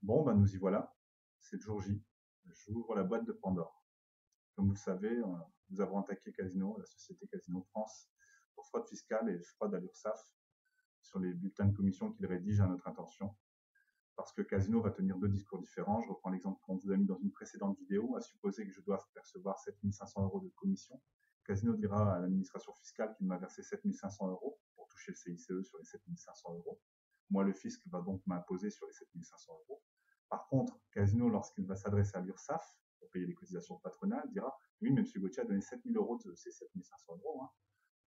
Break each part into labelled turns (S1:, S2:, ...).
S1: Bon, ben nous y voilà. C'est le jour J. J'ouvre la boîte de Pandore. Comme vous le savez, nous avons attaqué Casino, la société Casino France, pour fraude fiscale et fraude à l'URSSAF sur les bulletins de commission qu'il rédige à notre intention. Parce que Casino va tenir deux discours différents. Je reprends l'exemple qu'on vous a mis dans une précédente vidéo. À supposer que je doive percevoir 7 500 € de commission, Casino dira à l'administration fiscale qu'il m'a versé 7 500 € pour toucher le CICE sur les 7 500 €. Moi, le fisc va donc m'imposer sur les 7 500 €. Par contre, Casino, lorsqu'il va s'adresser à l'URSSAF pour payer les cotisations patronales, dira oui, mais M. Gauthier a donné 7 000 € de ces 7 500 €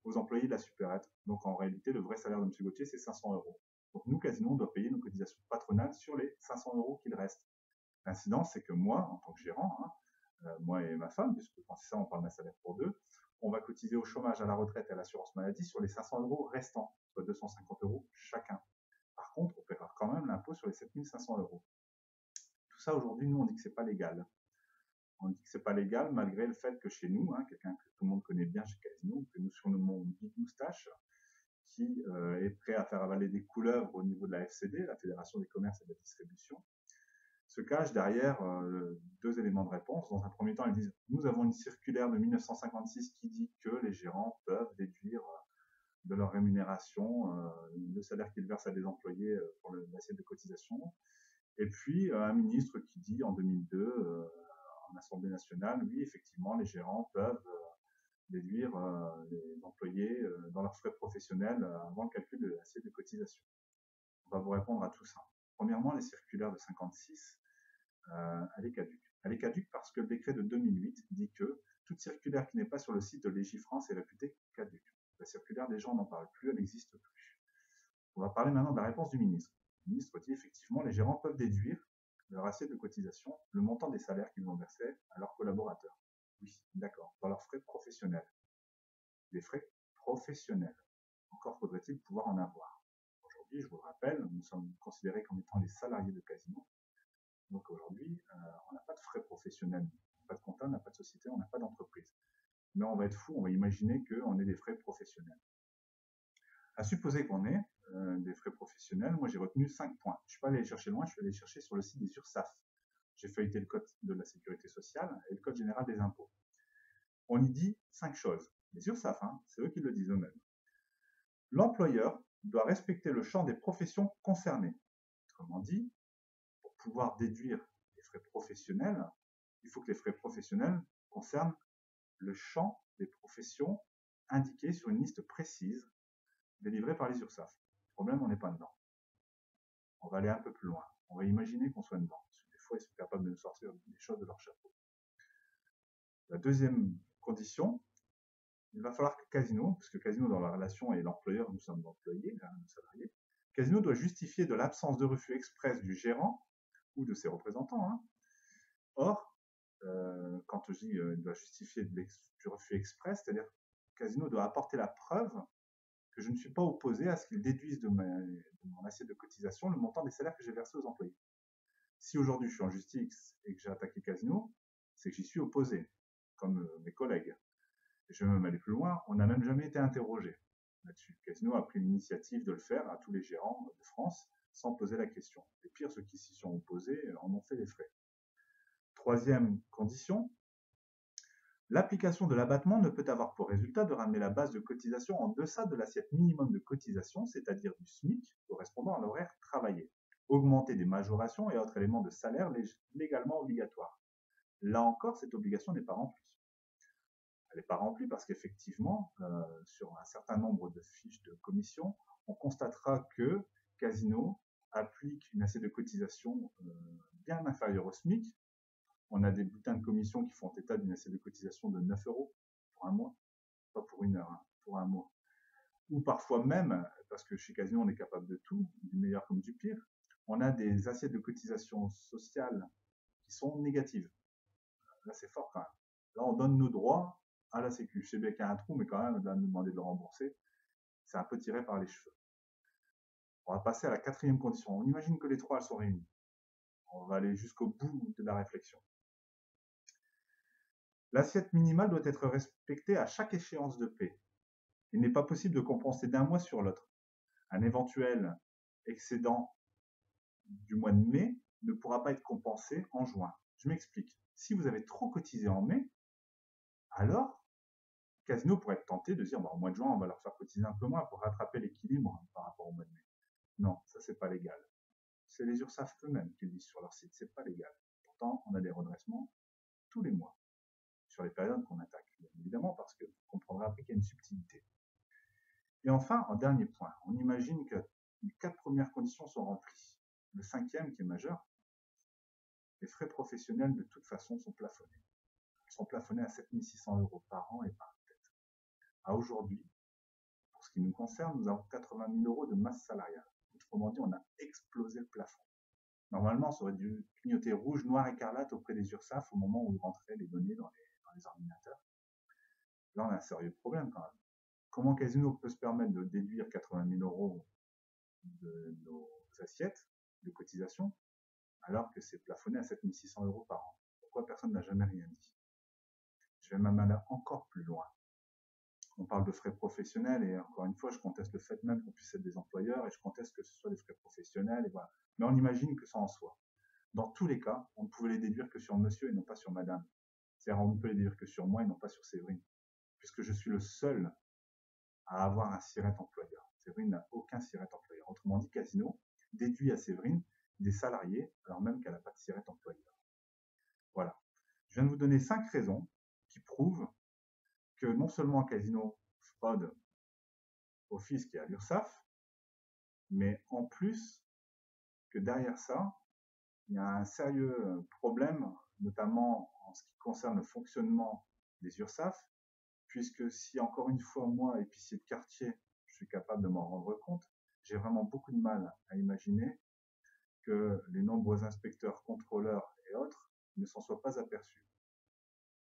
S1: aux employés de la supérette. Donc en réalité, le vrai salaire de M. Gauthier, c'est 500 €. Donc nous, Casino, on doit payer nos cotisations patronales sur les 500 € qu'il reste. L'incidence, c'est que moi, en tant que gérant, moi et ma femme, puisque quand c'est ça, on parle d'un salaire pour deux, on va cotiser au chômage, à la retraite et à l'assurance maladie sur les 500 € restants, soit 250 € chacun. Par contre, on paiera quand même l'impôt sur les 7 500 €. Tout ça, aujourd'hui, nous, on dit que c'est pas légal. On dit que c'est pas légal malgré le fait que chez nous, quelqu'un que tout le monde connaît bien chez Casino, que nous surnommons Big Moustache, qui est prêt à faire avaler des couleuvres au niveau de la FCD, la Fédération des commerces et de la distribution, se cache derrière deux éléments de réponse. Dans un premier temps, ils disent « Nous avons une circulaire de 1956 qui dit que les gérants peuvent déduire de leur rémunération le salaire qu'ils versent à des employés pour l'assiette de cotisation. » Et puis, un ministre qui dit en 2002, en Assemblée nationale, oui, effectivement, les gérants peuvent déduire les employés dans leurs frais professionnels avant le calcul de l'assiette de cotisation. On va vous répondre à tout ça. Premièrement, les circulaires de 56, elle est caduque. Elle est caduque parce que le décret de 2008 dit que toute circulaire qui n'est pas sur le site de Légifrance est réputée caduque. La circulaire, des gens n'en parlent plus, elle n'existe plus. On va parler maintenant de la réponse du ministre. Le ministre dit effectivement, les gérants peuvent déduire de leur assiette de cotisation le montant des salaires qu'ils ont versés à leurs collaborateurs. Oui, d'accord, dans leurs frais professionnels. Des frais professionnels. Encore faudrait-il pouvoir en avoir. Aujourd'hui, je vous le rappelle, nous sommes considérés comme étant les salariés de Casino. Donc aujourd'hui, on n'a pas de frais professionnels. On n'a pas de compta, on n'a pas de société, on n'a pas d'entreprise. Mais on va être fou, on va imaginer qu'on ait des frais professionnels. À supposer qu'on ait des frais professionnels, moi j'ai retenu 5 points. Je ne suis pas allé les chercher loin, je suis allé les chercher sur le site des URSSAF. J'ai feuilleté le code de la sécurité sociale et le code général des impôts. On y dit 5 choses. Les URSSAF, c'est eux qui le disent eux-mêmes. L'employeur doit respecter le champ des professions concernées. Autrement dit, pour pouvoir déduire les frais professionnels, il faut que les frais professionnels concernent le champ des professions indiquées sur une liste précise délivrée par les URSSAF. Le problème, on n'est pas dedans. On va aller un peu plus loin. On va imaginer qu'on soit dedans. Parce que des fois, ils sont capables de nous sortir des choses de leur chapeau. La deuxième condition, il va falloir que Casino, parce que Casino dans la relation et l'employeur, nous sommes l'employé, nos salariés, Casino doit justifier de l'absence de refus express du gérant ou de ses représentants. Or, quand je dis il doit justifier du refus express, c'est-à-dire que Casino doit apporter la preuve que je ne suis pas opposé à ce qu'il déduise de mon assiette de cotisation le montant des salaires que j'ai versés aux employés. Si aujourd'hui je suis en justice et que j'ai attaqué Casino, c'est que j'y suis opposé, comme mes collègues. Et je vais même aller plus loin, on n'a même jamais été interrogé là-dessus. Casino a pris l'initiative de le faire à tous les gérants de France sans poser la question. Et pire, ceux qui s'y sont opposés en ont fait les frais. Troisième condition, l'application de l'abattement ne peut avoir pour résultat de ramener la base de cotisation en deçà de l'assiette minimum de cotisation, c'est-à-dire du SMIC correspondant à l'horaire travaillé, augmenter des majorations et autres éléments de salaire légalement obligatoires. Là encore, cette obligation n'est pas remplie. Elle n'est pas remplie parce qu'effectivement, sur un certain nombre de fiches de commission, on constatera que Casino applique une assiette de cotisation bien inférieure au SMIC. On a des bulletins de commission qui font état d'une assiette de cotisation de 9 € pour un mois, pas pour une heure, pour un mois. Ou parfois même, parce que chez Casino on est capable de tout, du meilleur comme du pire, on a des assiettes de cotisation sociale qui sont négatives. Là c'est fort quand même. Là on donne nos droits à la Sécu. Je sais bien qu'il y a un trou, mais quand même, là, nous demander de le rembourser, c'est un peu tiré par les cheveux. On va passer à la quatrième condition. On imagine que les trois elles sont réunies. On va aller jusqu'au bout de la réflexion. L'assiette minimale doit être respectée à chaque échéance de paie. Il n'est pas possible de compenser d'un mois sur l'autre. Un éventuel excédent du mois de mai ne pourra pas être compensé en juin. Je m'explique. Si vous avez trop cotisé en mai, alors Casino pourrait être tenté de dire au mois de juin, on va leur faire cotiser un peu moins pour rattraper l'équilibre par rapport au mois de mai. Non, ça c'est pas légal. C'est les URSSAF eux-mêmes qui le disent sur leur site, c'est pas légal. Pourtant, on a des redressements tous les mois sur les périodes qu'on attaque, bien évidemment, parce que vous comprendrez après qu'il y a une subtilité. Et enfin, en dernier point, on imagine que les 4 premières conditions sont remplies. Le 5e, qui est majeur, les frais professionnels de toute façon sont plafonnés. Ils sont plafonnés à 7 600 € par an et par tête. À aujourd'hui, pour ce qui nous concerne, nous avons 80 000 € de masse salariale. Autrement dit, on a explosé le plafond. Normalement, ça aurait dû clignoter rouge, noir, écarlate auprès des URSSAF au moment où rentraient les données dans les ordinateurs. Là, on a un sérieux problème quand même. Comment Casino peut se permettre de déduire 80 000 € de nos assiettes de cotisation alors que c'est plafonné à 7 600 € par an? Pourquoi personne n'a jamais rien dit? Je vais même aller encore plus loin. On parle de frais professionnels et encore une fois, je conteste le fait même qu'on puisse être des employeurs et je conteste que ce soit des frais professionnels et voilà. Mais on imagine que ça en soit. Dans tous les cas, on ne pouvait les déduire que sur monsieur et non pas sur madame. C'est-à-dire, on ne peut les déduire que sur moi et non pas sur Séverine, puisque je suis le seul à avoir un SIRET employeur. Séverine n'a aucun SIRET employeur. Autrement dit, Casino déduit à Séverine des salariés alors même qu'elle n'a pas de SIRET employeur. Voilà. Je viens de vous donner 5 raisons qui prouvent que non seulement Casino fraude au fisc et à l'URSSAF, mais en plus que derrière ça, il y a un sérieux problème, notamment en ce qui concerne le fonctionnement des URSSAF, puisque si encore une fois, moi, épicier de quartier, je suis capable de m'en rendre compte, j'ai vraiment beaucoup de mal à imaginer que les nombreux inspecteurs, contrôleurs et autres ne s'en soient pas aperçus.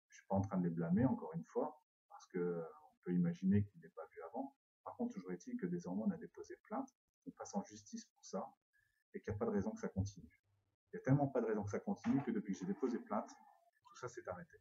S1: Je ne suis pas en train de les blâmer, encore une fois, parce qu'on peut imaginer qu'ils ne l'aient pas vu avant. Par contre, toujours est-il que désormais, on a déposé plainte, on passe en justice pour ça, et qu'il n'y a pas de raison que ça continue. Il n'y a tellement pas de raison que ça continue que depuis que j'ai déposé plainte, tout ça s'est arrêté.